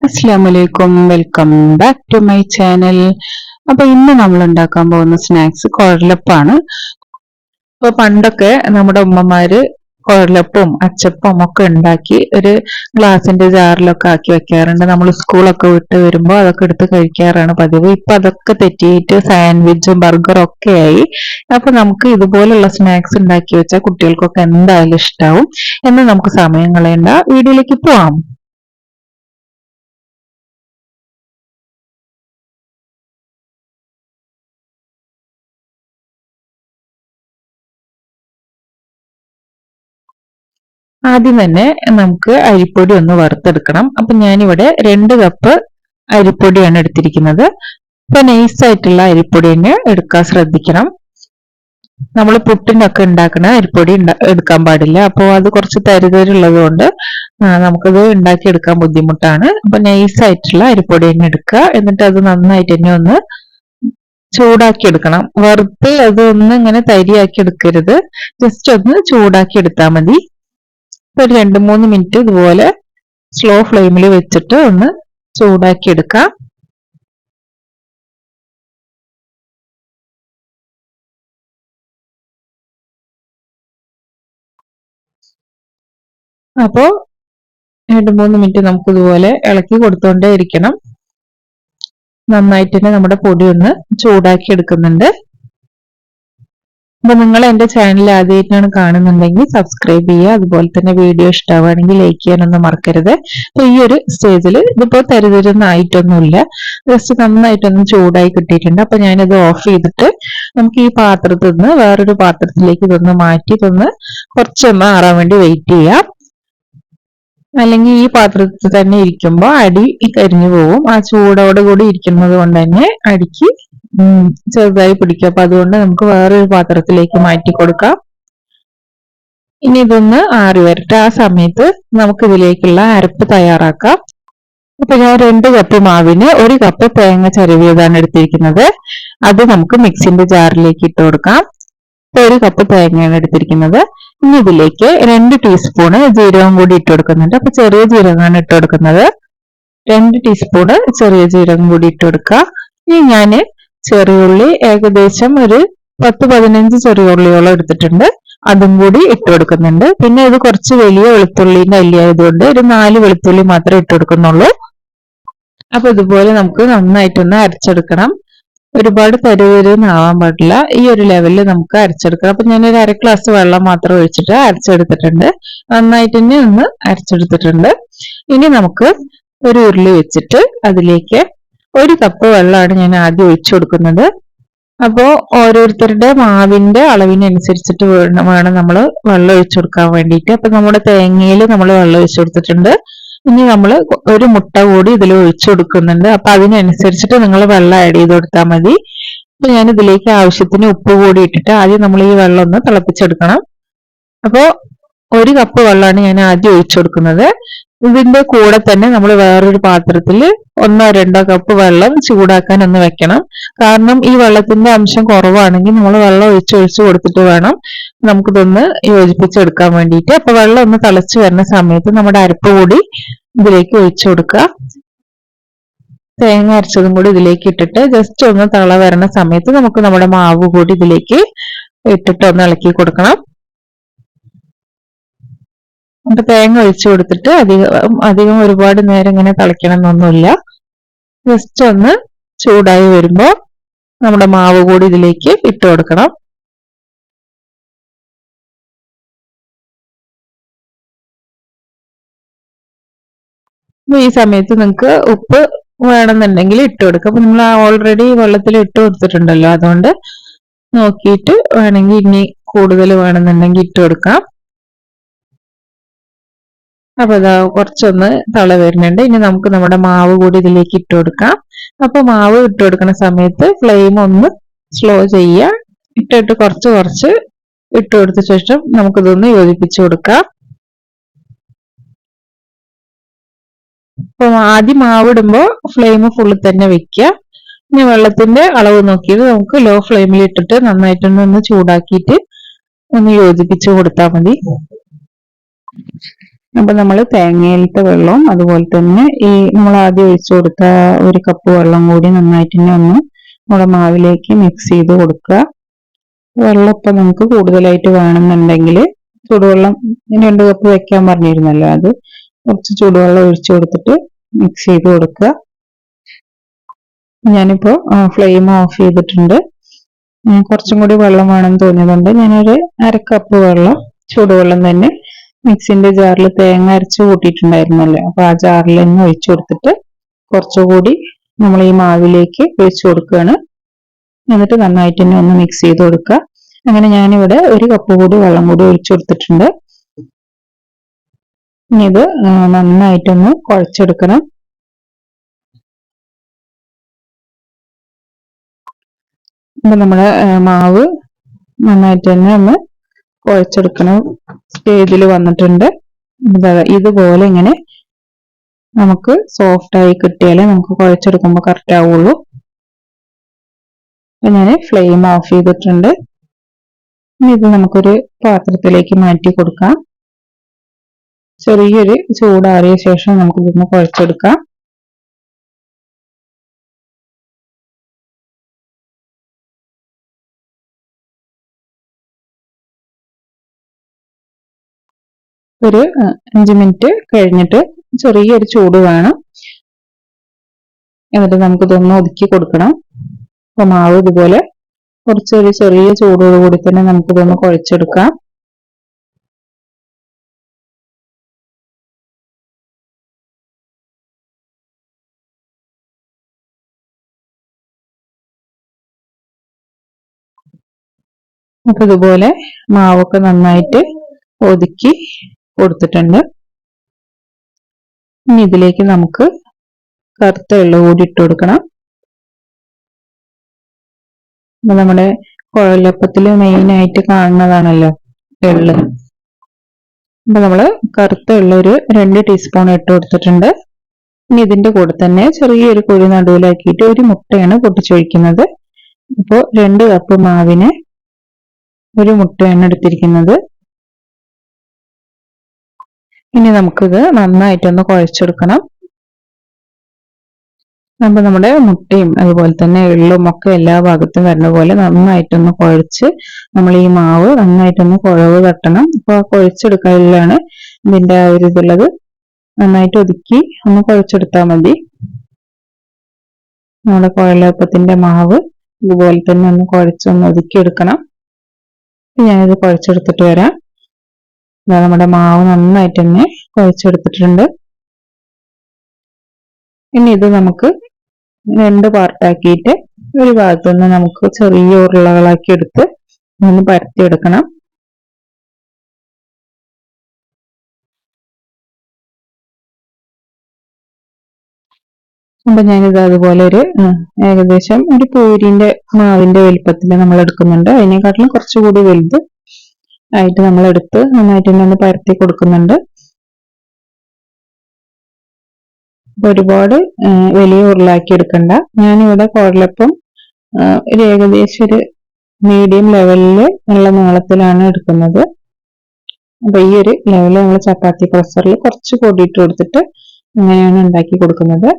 അസ്സലാമലൈക്കും, welcome back to my channel. അപ്പൊ ഇന്ന് നമ്മൾ ഉണ്ടാക്കാൻ പോകുന്ന സ്നാക്സ് കുഴലപ്പാണ്. അപ്പൊ പണ്ടൊക്കെ നമ്മുടെ ഉമ്മമാര് കുഴലപ്പവും അച്ചപ്പവും ഒക്കെ ഉണ്ടാക്കി ഒരു ഗ്ലാസിന്റെ ജാറിലൊക്കെ ആക്കി വെക്കാറുണ്ട്. നമ്മൾ സ്കൂളൊക്കെ വിട്ട് വരുമ്പോൾ അതൊക്കെ എടുത്ത് കഴിക്കാറാണ് പതിവ്. ഇപ്പൊ അതൊക്കെ തെറ്റിയിട്ട് സാൻഡ്വിച്ചും ബർഗറും ഒക്കെ ആയി. അപ്പൊ നമുക്ക് ഇതുപോലുള്ള സ്നാക്സ് ഉണ്ടാക്കി വെച്ചാൽ കുട്ടികൾക്കൊക്കെ എന്തായാലും ഇഷ്ടാവും. എന്ന് നമുക്ക് സമയം കളയണ്ട, വീഡിയോയിലേക്ക് പോവാം. ആദ്യം തന്നെ നമുക്ക് അരിപ്പൊടി ഒന്ന് വറുത്തെടുക്കണം. അപ്പൊ ഞാനിവിടെ 2 കപ്പ് അരിപ്പൊടിയാണ് എടുത്തിരിക്കുന്നത്. ഇപ്പൊ നൈസായിട്ടുള്ള അരിപ്പൊടി തന്നെ എടുക്കാൻ ശ്രദ്ധിക്കണം. നമ്മൾ പുട്ടിനൊക്കെ ഉണ്ടാക്കുന്ന അരിപ്പൊടി എടുക്കാൻ പാടില്ല. അപ്പോൾ അത് കുറച്ച് തരിതരുള്ളത് കൊണ്ട് നമുക്കത് ഉണ്ടാക്കിയെടുക്കാൻ ബുദ്ധിമുട്ടാണ്. അപ്പൊ നൈസായിട്ടുള്ള അരിപ്പൊടി തന്നെ എടുക്കുക. എന്നിട്ട് അത് നന്നായിട്ട് തന്നെ ഒന്ന് ചൂടാക്കി എടുക്കണം. വറുത്ത് അത് ഒന്ന് ഇങ്ങനെ തരിയാക്കി എടുക്കരുത്, ജസ്റ്റ് ഒന്ന് ചൂടാക്കി എടുത്താൽ മതി. ഒരു 2-3 മിനിറ്റ് ഇതുപോലെ സ്ലോ ഫ്ലെയിമിൽ വെച്ചിട്ട് ഒന്ന് ചൂടാക്കി എടുക്കാം. അപ്പോ 2-3 മിനിറ്റ് നമുക്ക് ഇതുപോലെ ഇളക്കി കൊടുത്തോണ്ടേ ഇരിക്കണം. നന്നായിട്ട് തന്നെ നമ്മുടെ പൊടി ഒന്ന് ചൂടാക്കി എടുക്കുന്നുണ്ട്. അപ്പൊ നിങ്ങൾ എന്റെ ചാനൽ ആദ്യമായിട്ടാണ് കാണുന്നുണ്ടെങ്കിൽ സബ്സ്ക്രൈബ് ചെയ്യുക. അതുപോലെ തന്നെ വീഡിയോ ഇഷ്ടമാവുകയാണെങ്കിൽ ലൈക്ക് ചെയ്യാനൊന്നും മറക്കരുത്. അപ്പൊ ഈ ഒരു സ്റ്റേജിൽ ഇതിപ്പോ തരുതരുന്ന ആയിട്ടൊന്നുമില്ല, ജസ്റ്റ് നന്നായിട്ടൊന്ന് ചൂടായി കിട്ടിയിട്ടുണ്ട്. അപ്പൊ ഞാനിത് ഓഫ് ചെയ്തിട്ട് നമുക്ക് ഈ പാത്രത്തിൽ നിന്ന് വേറൊരു പാത്രത്തിലേക്ക് ഇതൊന്ന് മാറ്റി ഇതൊന്ന് കുറച്ചൊന്ന് ആറാൻ വേണ്ടി വെയിറ്റ് ചെയ്യാം. അല്ലെങ്കിൽ ഈ പാത്രത്തിൽ തന്നെ ഇരിക്കുമ്പോൾ അടി കരിഞ്ഞു പോകും. ആ ചൂടോട് കൂടി ഇരിക്കുന്നത് കൊണ്ട് തന്നെ അടിക്ക് ചെറുതായി പിടിക്കും. അപ്പൊ അതുകൊണ്ട് നമുക്ക് വേറൊരു പാത്രത്തിലേക്ക് മാറ്റി കൊടുക്കാം. ഇനി ഇതൊന്ന് ആറി വരട്ടെ. ആ സമയത്ത് നമുക്ക് ഇതിലേക്കുള്ള അരപ്പ് തയ്യാറാക്കാം. അപ്പൊ ഞാൻ 2 കപ്പ് മാവിന് 1 കപ്പ് തേങ്ങ ചിരവിയതാണ് എടുത്തിരിക്കുന്നത്. അത് നമുക്ക് മിക്സിന്റെ ജാറിലേക്ക് ഇട്ട് കൊടുക്കാം. 1 കപ്പ് തേങ്ങയാണ് എടുത്തിരിക്കുന്നത്. ഇനി ഇതിലേക്ക് 2 ടീസ്പൂണ് ജീരകം കൂടി ഇട്ട് കൊടുക്കുന്നുണ്ട്. അപ്പൊ ചെറിയ ജീരകമാണ് ഇട്ട് കൊടുക്കുന്നത്. 2 ടീസ്പൂണ് ചെറിയ ജീരകം കൂടി ഇട്ട് കൊടുക്കുക. ഇനി ഞാന് ചെറിയുള്ളി ഏകദേശം ഒരു 10-15 ചെറിയുള്ളിയോളം എടുത്തിട്ടുണ്ട്, അതും കൂടി ഇട്ട് കൊടുക്കുന്നുണ്ട്. പിന്നെ ഇത് കുറച്ച് വലിയ വെളുത്തുള്ളിന്റെ അല്ലിയായതുകൊണ്ട് ഒരു 4 വെളുത്തുള്ളി മാത്രമേ ഇട്ട് കൊടുക്കുന്നുള്ളൂ. അപ്പൊ ഇതുപോലെ നമുക്ക് നന്നായിട്ടൊന്ന് അരച്ചെടുക്കണം. ഒരുപാട് തരുതരുന്നാവാൻ പാടില്ല, ഈ ഒരു ലെവലിൽ നമുക്ക് അരച്ചെടുക്കണം. അപ്പൊ ഞാനൊരു 1/2 ഗ്ലാസ് വെള്ളം മാത്രം ഒഴിച്ചിട്ട് അരച്ചെടുത്തിട്ടുണ്ട്. നന്നായിട്ട് തന്നെ ഒന്ന് അരച്ചെടുത്തിട്ടുണ്ട്. ഇനി നമുക്ക് ഒരു ഉരുളി വെച്ചിട്ട് അതിലേക്ക് 1 കപ്പ് വെള്ളമാണ് ഞാൻ ആദ്യം ഒഴിച്ചു കൊടുക്കുന്നത്. അപ്പോ ഓരോരുത്തരുടെ മാവിന്റെ അളവിനനുസരിച്ചിട്ട് വേണം നമ്മൾ വെള്ളം ഒഴിച്ചു കൊടുക്കാൻ വേണ്ടിയിട്ട്. അപ്പൊ നമ്മുടെ തേങ്ങയിൽ നമ്മൾ വെള്ളം ഒഴിച്ചു കൊടുത്തിട്ടുണ്ട്. ഇനി നമ്മൾ ഒരു മുട്ട കൂടി ഇതിൽ ഒഴിച്ചു കൊടുക്കുന്നുണ്ട്. അപ്പൊ അതിനനുസരിച്ചിട്ട് നിങ്ങൾ വെള്ളം ആഡ് ചെയ്ത് കൊടുത്താൽ മതി. അപ്പൊ ഞാൻ ഇതിലേക്ക് ആവശ്യത്തിന് ഉപ്പ് കൂടി ഇട്ടിട്ട് ആദ്യം നമ്മൾ ഈ വെള്ളം ഒന്ന് തിളപ്പിച്ചെടുക്കണം. അപ്പോ 1 കപ്പ് വെള്ളമാണ് ഞാൻ ആദ്യം ഒഴിച്ചു കൊടുക്കുന്നത്. ഇതിന്റെ കൂടെ തന്നെ നമ്മൾ വേറൊരു പാത്രത്തിൽ 1-2 കപ്പ് വെള്ളം ചൂടാക്കാൻ ഒന്ന് വെക്കണം. കാരണം ഈ വെള്ളത്തിന്റെ അംശം കുറവാണെങ്കിൽ നമ്മൾ വെള്ളം ഒഴിച്ച് കൊടുത്തിട്ട് വേണം നമുക്കിതൊന്ന് യോജിപ്പിച്ചെടുക്കാൻ വേണ്ടിയിട്ട്. അപ്പൊ വെള്ളം ഒന്ന് തിളച്ചു വരുന്ന സമയത്ത് നമ്മുടെ അരപ്പ് കൂടി ഇതിലേക്ക് ഒഴിച്ചു കൊടുക്കുക. തേങ്ങ അരച്ചതും കൂടി ഇതിലേക്ക് ഇട്ടിട്ട് ജസ്റ്റ് ഒന്ന് തിള വരുന്ന സമയത്ത് നമുക്ക് നമ്മുടെ മാവ് കൂടി ഇതിലേക്ക് ഇട്ടിട്ട് ഒന്ന് ഇളക്കി കൊടുക്കണം. അപ്പൊ തേങ്ങ ഒഴിച്ചു കൊടുത്തിട്ട് അധികം ഒരുപാട് നേരം ഇങ്ങനെ തിളയ്ക്കണം എന്നൊന്നുമില്ല. ജസ്റ്റ് ഒന്ന് ചൂടായി വരുമ്പോ നമ്മുടെ മാവ് കൂടി ഇതിലേക്ക് ഇട്ട് കൊടുക്കണം. ഈ സമയത്ത് നിങ്ങൾക്ക് ഉപ്പ് വേണമെന്നുണ്ടെങ്കിൽ ഇട്ട് കൊടുക്കാം. അപ്പൊ നമ്മൾ ഓൾറെഡി വെള്ളത്തിൽ ഇട്ട് കൊടുത്തിട്ടുണ്ടല്ലോ, അതുകൊണ്ട് നോക്കിയിട്ട് വേണമെങ്കിൽ ഇനി കൂടുതൽ വേണമെന്നുണ്ടെങ്കിൽ ഇട്ട് കൊടുക്കാം. അപ്പൊ ഇതാ കുറച്ചൊന്ന് തള വരുന്നുണ്ട്. ഇനി നമുക്ക് നമ്മുടെ മാവ് കൂടി ഇതിലേക്ക് ഇട്ട് കൊടുക്കാം. അപ്പൊ മാവ് ഇട്ട് കൊടുക്കുന്ന സമയത്ത് ഫ്ലെയിം ഒന്ന് സ്ലോ ചെയ്യുക. ഇട്ടിട്ട് കുറച്ച് ഇട്ട് കൊടുത്ത ശേഷം നമുക്കിതൊന്ന് യോജിപ്പിച്ചു കൊടുക്കാം. അപ്പൊ ആദ്യം മാവ് ഇടുമ്പോൾ ഫ്ലെയിം ഫുള്ള് തന്നെ വെക്കുക. ഇനി വെള്ളത്തിന്റെ അളവ് നോക്കിയിട്ട് നമുക്ക് ലോ ഫ്ലെയിമിൽ ഇട്ടിട്ട് നന്നായിട്ടൊന്ന് ചൂടാക്കിയിട്ട് ഒന്ന് യോജിപ്പിച്ചു കൊടുത്താൽ മതി. അപ്പൊ നമ്മൾ തേങ്ങയിലത്തെ വെള്ളവും അതുപോലെ തന്നെ ഈ നമ്മൾ ആദ്യം ഒഴിച്ചു കൊടുത്ത 1 കപ്പ് വെള്ളം കൂടി നന്നായിട്ട് തന്നെ ഒന്ന് നമ്മുടെ മാവിലേക്ക് മിക്സ് ചെയ്ത് കൊടുക്കുക. വെള്ളം ഇപ്പം നമുക്ക് കൂടുതലായിട്ട് വേണമെന്നുണ്ടെങ്കിൽ ചൂടുവെള്ളം 2 കപ്പ് വെക്കാൻ പറഞ്ഞിരുന്നല്ലോ, അത് കുറച്ച് ചൂടുവെള്ളം ഒഴിച്ചു കൊടുത്തിട്ട് മിക്സ് ചെയ്ത് കൊടുക്കുക. ഞാനിപ്പോ ഫ്ലെയിം ഓഫ് ചെയ്തിട്ടുണ്ട്. കുറച്ചും കൂടി വെള്ളം വേണമെന്ന് തോന്നിയതുകൊണ്ട് ഞാനൊരു 1/2 കപ്പ് വെള്ളം, ചൂടുവെള്ളം തന്നെ, മിക്സിന്റെ ജാറിൽ തേങ്ങ അരച്ച് കൂട്ടിയിട്ടുണ്ടായിരുന്നല്ലോ, അപ്പൊ ആ ജാറിൽ തന്നെ ഒഴിച്ചു കൊടുത്തിട്ട് കുറച്ചുകൂടി നമ്മൾ ഈ മാവിലേക്ക് ഒഴിച്ചു കൊടുക്കുകയാണ്. എന്നിട്ട് നന്നായിട്ട് തന്നെ ഒന്ന് മിക്സ് ചെയ്ത് കൊടുക്കുക. അങ്ങനെ ഞാനിവിടെ 1 കപ്പ് കൂടി വെള്ളം കൂടി ഒഴിച്ചു കൊടുത്തിട്ടുണ്ട്. ഇനി ഇത് നന്നായിട്ടൊന്ന് കുഴച്ചെടുക്കണം. അപ്പൊ നമ്മുടെ മാവ് നന്നായിട്ട് തന്നെ ഒന്ന് കുഴച്ചെടുക്കണം സ്റ്റേജിൽ വന്നിട്ടുണ്ട്. ഇതുപോലെ ഇങ്ങനെ നമുക്ക് സോഫ്റ്റ് ആയി കിട്ടിയാലേ നമുക്ക് കുഴച്ചെടുക്കുമ്പോൾ കറക്റ്റ് ആവുള്ളൂ. അപ്പൊ ഞാൻ ഫ്ലെയിം ഓഫ് ചെയ്തിട്ടുണ്ട്. ഇനി ഇത് നമുക്കൊരു പാത്രത്തിലേക്ക് മാറ്റി കൊടുക്കാം. ചെറിയൊരു ചൂടാറിയ ശേഷം നമുക്ക് ഇതൊന്ന് കുഴച്ചെടുക്കാം. ഒരു 5 മിനിറ്റ് കഴിഞ്ഞിട്ട് ചെറിയൊരു ചൂട് വേണം. എന്നിട്ട് നമുക്കിതൊന്ന് ഒതുക്കി കൊടുക്കണം. അപ്പൊ മാവ് ഇതുപോലെ കുറച്ചൊരു ചെറിയ ചൂടോടുകൂടി തന്നെ നമുക്കിതൊന്ന് കുഴച്ചെടുക്കാം. അപ്പൊ ഇതുപോലെ മാവൊക്കെ നന്നായിട്ട് ഒതുക്കി കൊടുത്തിട്ടുണ്ട്. ഇനി ഇതിലേക്ക് നമുക്ക് കറുത്ത എള്ള് കൂടി ഇട്ട് കൊടുക്കണം. നമ്മുടെ കുഴലപ്പത്തില് മെയിൻ ആയിട്ട് കാണുന്നതാണല്ലോ എള്ള്. അപ്പൊ നമ്മള് കറുത്ത എള്ള് ഒരു 2 ടീസ്പൂൺ ഇട്ട് കൊടുത്തിട്ടുണ്ട്. ഇനി ഇതിന്റെ കൂടെ തന്നെ ചെറിയൊരു കുഴി നടുവിലാക്കിയിട്ട് ഒരു മുട്ടയാണ് പൊട്ടിച്ചൊഴിക്കുന്നത്. അപ്പോൾ 2 കപ്പ് മാവിന് ഒരു മുട്ടയാണ് എടുത്തിരിക്കുന്നത്. ഇനി നമുക്കിത് നന്നായിട്ടൊന്ന് കുഴച്ചെടുക്കണം. അപ്പൊ നമ്മുടെ മുട്ടയും അതുപോലെ തന്നെ എള്ളും ഒക്കെ എല്ലാ ഭാഗത്തും വരുന്ന പോലെ നന്നായിട്ടൊന്ന് കുഴച്ച് നമ്മൾ ഈ മാവ് നന്നായിട്ടൊന്ന് കുഴവ് തട്ടണം. അപ്പൊ കുഴച്ചെടുക്കലാണ് ഇതിന്റെ ആ ഒരു ഇതുള്ളത്. നന്നായിട്ട് ഒതുക്കി ഒന്ന് കുഴച്ചെടുത്താൽ മതി. നമ്മുടെ കുഴലപ്പത്തിന്റെ മാവ് ഇതുപോലെ തന്നെ ഒന്ന് കുഴച്ചൊന്ന് ഒതുക്കിയെടുക്കണം. ഞാനിത് കുഴച്ചെടുത്തിട്ട് വരാം. നമ്മുടെ മാവ് നന്നായിട്ട് തന്നെ കുഴച്ചെടുത്തിട്ടുണ്ട്. ഇനി ഇത് നമുക്ക് 2 പാർട്ടാക്കിയിട്ട് ഒരു ഭാഗത്തു നിന്ന് നമുക്ക് ചെറിയ ഉരുളകളാക്കി എടുത്ത് ഒന്ന് പരത്തിയെടുക്കണം. അപ്പൊ ഞാനിത് അതുപോലെ ഒരു ഏകദേശം ഒരു പൂരിന്റെ മാവിന്റെ വലിപ്പത്തിൽ നമ്മൾ എടുക്കുന്നുണ്ട്. അതിനെക്കാട്ടിലും കുറച്ചുകൂടി വലുത് ആയിട്ട് നമ്മൾ എടുത്ത് നന്നായിട്ട് തന്നെ ഒന്ന് പരത്തി കൊടുക്കുന്നുണ്ട്. ഒരുപാട് വലിയ ഉരുളാക്കി എടുക്കണ്ട. ഞാനിവിടെ കുഴലപ്പം ഒരു ഏകദേശം ഒരു മീഡിയം ലെവലിൽ ഉള്ള നീളത്തിലാണ് എടുക്കുന്നത്. അപ്പൊ ഈ ഒരു ലെവലിൽ നമ്മൾ ചപ്പാത്തി പ്രസ്സറിൽ കുറച്ച് പൊടിയിട്ട് കൊടുത്തിട്ട് അങ്ങനെയാണ് ഉണ്ടാക്കി കൊടുക്കുന്നത്.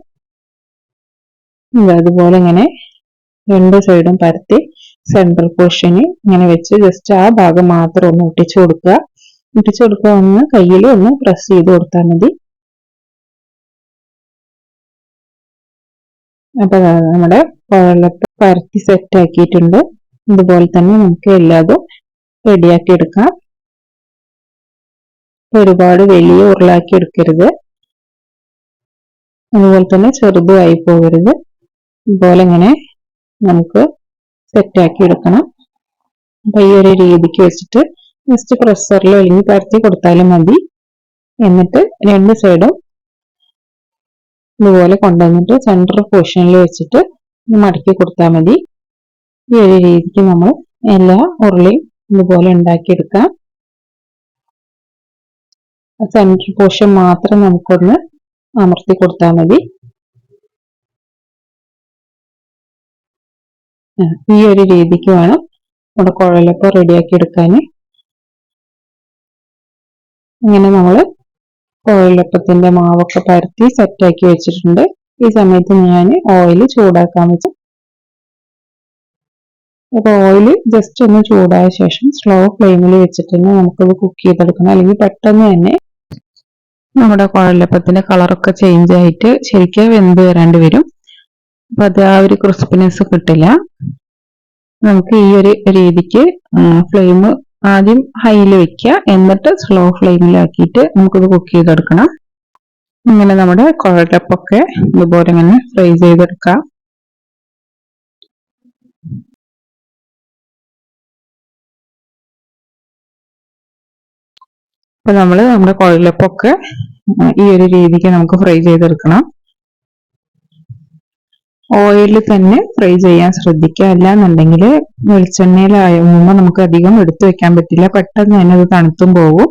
അതുപോലെ ഇങ്ങനെ 2 സൈഡും പരത്തി സെൻട്രൽ പോർഷന് ഇങ്ങനെ വെച്ച് ജസ്റ്റ് ആ ഭാഗം മാത്രം ഒന്ന് ഒട്ടിച്ചു കൊടുക്കുക. ഒട്ടിച്ചു കൊടുക്കുക, ഒന്ന് കയ്യിൽ ഒന്ന് പ്രസ് ചെയ്ത് കൊടുത്താൽ മതി. അപ്പൊ നമ്മുടെ കുഴലപ്പം പരത്തി സെറ്റ് ആക്കിയിട്ടുണ്ട്. ഇതുപോലെ തന്നെ നമുക്ക് എല്ലാതും റെഡിയാക്കി എടുക്കാം. ഒരുപാട് വലിയ ഉരുളാക്കി എടുക്കരുത്, അതുപോലെ തന്നെ ചെറുതുമായി പോകരുത്. ഇതുപോലെ ഇങ്ങനെ നമുക്ക് സെറ്റാക്കി എടുക്കണം. അപ്പൊ ഈ ഒരു രീതിക്ക് വെച്ചിട്ട് ജസ്റ്റ് പ്രസ്സറിലോ അല്ലെങ്കിൽ പരത്തി കൊടുത്താലും മതി. എന്നിട്ട് 2 സൈഡും ഇതുപോലെ കൊണ്ടുവന്നിട്ട് സെൻട്രൽ പൊസിഷനിൽ വെച്ചിട്ട് മടക്കി കൊടുത്താൽ മതി. ഈ ഒരു രീതിക്ക് നമ്മൾ എല്ലാ ഉരുളയും ഇതുപോലെ ഉണ്ടാക്കിയെടുക്കാം. സെൻട്രൽ പോർഷൻ മാത്രം നമുക്കൊന്ന് അമർത്തി കൊടുത്താൽ മതി. ഈ ഒരു രീതിക്ക് വേണം നമ്മുടെ കുഴലപ്പം റെഡിയാക്കി എടുക്കാൻ. ഇങ്ങനെ നമ്മൾ കുഴലപ്പത്തിന്റെ മാവൊക്കെ പരത്തി സെറ്റാക്കി വെച്ചിട്ടുണ്ട്. ഈ സമയത്ത് ഞാൻ ഓയിൽ ചൂടാക്കാൻ വെച്ചു. അപ്പൊ ഓയിൽ ജസ്റ്റ് ഒന്ന് ചൂടായ ശേഷം സ്ലോ ഫ്ലെയിമിൽ വെച്ചിട്ട് തന്നെ നമുക്കത് കുക്ക് ചെയ്തെടുക്കണം. അല്ലെങ്കിൽ പെട്ടെന്ന് തന്നെ നമ്മുടെ കുഴലപ്പത്തിന്റെ കളറൊക്കെ ചേഞ്ച് ആയിട്ട് ശരിക്കും വെന്ത് വരാണ്ട് വരും. അപ്പൊ അത് ആ ഒരു ക്രിസ്പിനെസ് കിട്ടില്ല. നമുക്ക് ഈ ഒരു രീതിക്ക് ഫ്ലെയിം ആദ്യം ഹൈയിൽ വെക്കുക, എന്നിട്ട് സ്ലോ ഫ്ലെയിമിലാക്കിയിട്ട് നമുക്കത് കുക്ക് ചെയ്തെടുക്കണം. ഇങ്ങനെ നമ്മുടെ കുഴലപ്പൊക്കെ ഇതുപോലെ ഇങ്ങനെ ഫ്രൈ ചെയ്തെടുക്കാം. അപ്പൊ നമ്മുടെ കുഴലപ്പൊക്കെ ഈ ഒരു രീതിക്ക് നമുക്ക് ഫ്രൈ ചെയ്തെടുക്കണം. ഓയിലിൽ തന്നെ ഫ്രൈ ചെയ്യാൻ ശ്രദ്ധിക്കുക. അല്ലാന്നുണ്ടെങ്കിൽ വെളിച്ചെണ്ണയിലാകുമ്പോൾ നമുക്ക് അധികം എടുത്തു വെക്കാൻ പറ്റില്ല, പെട്ടെന്ന് തന്നെ അത് തണുത്തും പോകും.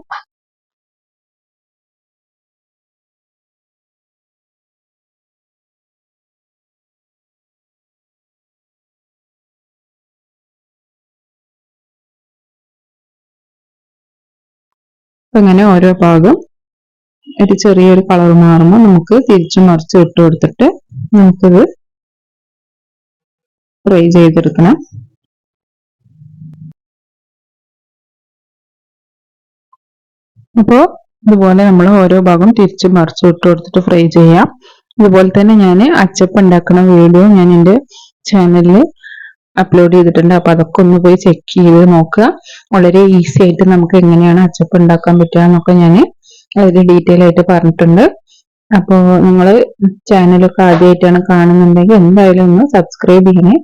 അങ്ങനെ ഓരോ ഭാഗം ഒരു ചെറിയൊരു കളർ മാറുമ്പോൾ നമുക്ക് തിരിച്ചും മറിച്ചും ഇട്ട് കൊടുത്തിട്ട് നമുക്കിത് ഫ്രൈ ചെയ്തെടുക്കണം. അപ്പോൾ ഇതുപോലെ നമ്മൾ ഓരോ ഭാഗം തിരിച്ചും മറിച്ചും ഇട്ട് കൊടുത്തിട്ട് ഫ്രൈ ചെയ്യാം. ഇതുപോലെ തന്നെ ഞാൻ അച്ചപ്പം ഉണ്ടാക്കുന്ന വീഡിയോ ഞാൻ എൻ്റെ ചാനലിൽ അപ്ലോഡ് ചെയ്തിട്ടുണ്ട്. അപ്പൊ അതൊക്കെ ഒന്ന് പോയി ചെക്ക് ചെയ്ത് നോക്കുക. വളരെ ഈസി ആയിട്ട് നമുക്ക് എങ്ങനെയാണ് അച്ചപ്പം ഉണ്ടാക്കാൻ പറ്റുക എന്നൊക്കെ ഞാൻ അതിൽ ഡീറ്റെയിൽ ആയിട്ട് പറഞ്ഞിട്ടുണ്ട്. അപ്പോൾ നിങ്ങൾ ചാനലൊക്കെ ആദ്യമായിട്ടാണ് കാണുന്നുണ്ടെങ്കിൽ എന്തായാലും ഒന്ന് സബ്സ്ക്രൈബ് ചെയ്യണേ.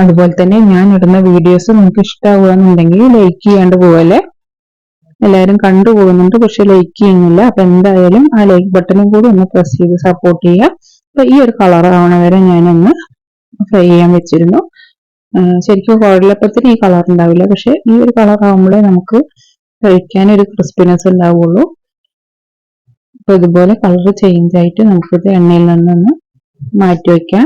അതുപോലെ തന്നെ ഞാൻ ഇടുന്ന വീഡിയോസ് നിങ്ങൾക്ക് ഇഷ്ടമാവുകയെന്നുണ്ടെങ്കിൽ ലൈക്ക് ചെയ്യാണ്ട് പോകല്ലേ. എല്ലാവരും കണ്ടുപോകുന്നുണ്ട്, പക്ഷെ ലൈക്ക് ചെയ്യുന്നില്ല. അപ്പൊ എന്തായാലും ആ ലൈക്ക് ബട്ടണും കൂടി ഒന്ന് പ്രസ് ചെയ്ത് സപ്പോർട്ട് ചെയ്യുക. അപ്പൊ ഈ ഒരു കളർ ആവണ വരെ ഞാനൊന്ന് ഫ്രൈ ചെയ്യാൻ വെച്ചിരുന്നു. ശരിക്കും കുഴലപ്പത്തിന് ഈ കളർ ഉണ്ടാവില്ല, പക്ഷെ ഈ ഒരു കളർ ആവുമ്പോഴേ നമുക്ക് കഴിക്കാൻ ഒരു ക്രിസ്പിനെസ് ഉണ്ടാവുള്ളൂ. അപ്പൊ ഇതുപോലെ കളർ ചേഞ്ച് ആയിട്ട് നമുക്കിത് എണ്ണയിൽ നിന്നൊന്ന് മാറ്റി വയ്ക്കാം.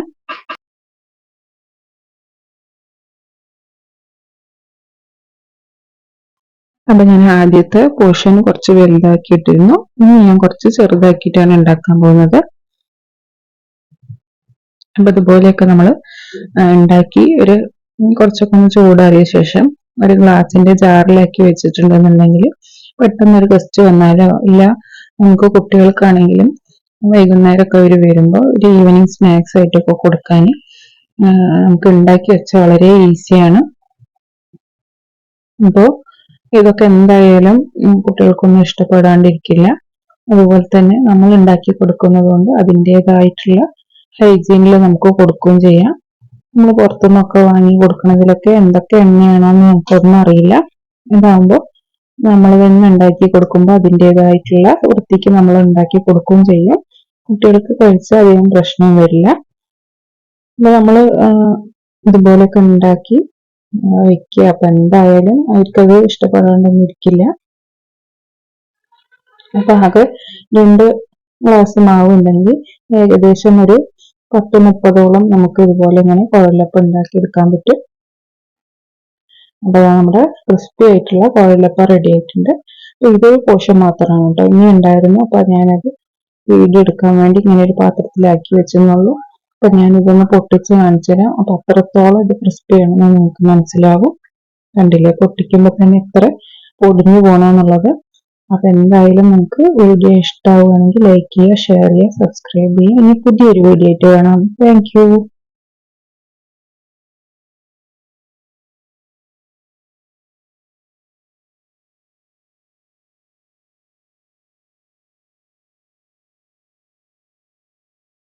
അപ്പൊ ഞാൻ ആദ്യത്തെ പോർഷൻ കുറച്ച് വലുതാക്കിയിട്ടിരുന്നു. ഇനി ഞാൻ കുറച്ച് ചെറുതാക്കിയിട്ടാണ് ഉണ്ടാക്കാൻ പോകുന്നത്. അപ്പൊ ഇതുപോലെയൊക്കെ നമ്മൾ ഉണ്ടാക്കി ഒരു കുറച്ചൊക്കെ ഒന്ന് ചൂടാറിയ ശേഷം ഒരു ഗ്ലാസിന്റെ ജാറിലാക്കി വെച്ചിട്ടുണ്ടെന്നുണ്ടെങ്കിൽ പെട്ടെന്ന് ഒരു ഗസ്റ്റ് വന്നാലോ ഇല്ല നമുക്ക് കുട്ടികൾക്കാണെങ്കിലും വൈകുന്നേരമൊക്കെ അവർ വരുമ്പോൾ ഒരു ഈവനിങ് സ്നാക്സ് ആയിട്ടൊക്കെ കൊടുക്കാൻ നമുക്ക് ഉണ്ടാക്കി വെച്ചാൽ വളരെ ഈസിയാണ്. അപ്പോൾ ഇതൊക്കെ എന്തായാലും കുട്ടികൾക്കൊന്നും ഇഷ്ടപ്പെടാണ്ടിരിക്കില്ല. അതുപോലെ തന്നെ നമ്മൾ ഉണ്ടാക്കി കൊടുക്കുന്നത് കൊണ്ട് അതിൻ്റെതായിട്ടുള്ള ഹൈജീനിൽ നമുക്ക് കൊടുക്കുകയും ചെയ്യാം. നമ്മൾ പുറത്തുനിന്നൊക്കെ വാങ്ങി കൊടുക്കുന്നതിലൊക്കെ എന്തൊക്കെ എണ്ണയാണോന്ന് നമുക്കൊന്നും അറിയില്ല. ഇതാകുമ്പോൾ നമ്മൾ തന്നെ ഉണ്ടാക്കി കൊടുക്കുമ്പോൾ അതിൻ്റെതായിട്ടുള്ള വൃത്തിക്ക് നമ്മൾ ഉണ്ടാക്കി കൊടുക്കുകയും ചെയ്യും. കുട്ടികൾക്ക് കഴിച്ചാൽ അധികം പ്രശ്നം വരില്ല. അപ്പൊ നമ്മൾ ഇതുപോലെയൊക്കെ ഉണ്ടാക്കി വെക്കുക. അപ്പൊ എന്തായാലും അവർക്കത് ഇഷ്ടപ്പെടാണ്ടൊന്നും ഇരിക്കില്ല. അപ്പൊ ആകെ 2 ഗ്ലാസ് മാവ് ഉണ്ടെങ്കിൽ ഏകദേശം ഒരു 10-30ഓളം നമുക്ക് ഇതുപോലെ ഇങ്ങനെ കുഴലപ്പം ഉണ്ടാക്കി എടുക്കാൻ പറ്റും. അപ്പൊ നമ്മുടെ ക്രിസ്പി ആയിട്ടുള്ള കുഴലപ്പം റെഡി ആയിട്ടുണ്ട്. ഇതൊരു പോർഷൻ മാത്രമാണ് കേട്ടോ, ഇനി ഉണ്ടായിരുന്നു. അപ്പൊ ഞാനത് വീഡിയോ എടുക്കാൻ വേണ്ടി ഇങ്ങനെ ഒരു പാത്രത്തിലാക്കി വെച്ചെന്നുള്ളൂ. അപ്പൊ ഞാനിതൊന്ന് പൊട്ടിച്ച് കാണിച്ചു തരാം. അപ്പൊ അത്രത്തോളം ഇത് ക്രിസ്പി ആണെന്ന് നിങ്ങൾക്ക് മനസ്സിലാവും. കണ്ടില്ലേ, പൊട്ടിക്കുമ്പോൾ തന്നെ എത്ര പൊടിഞ്ഞു പോകണമെന്നുള്ളത്. അപ്പൊ എന്തായാലും നമുക്ക് വീഡിയോ ഇഷ്ടമാവുകയാണെങ്കിൽ ലൈക്ക് ചെയ്യുക, ഷെയർ ചെയ്യുക, സബ്സ്ക്രൈബ് ചെയ്യുക. ഇനി പുതിയൊരു വീഡിയോ ആയിട്ട് കാണാം. Thank you.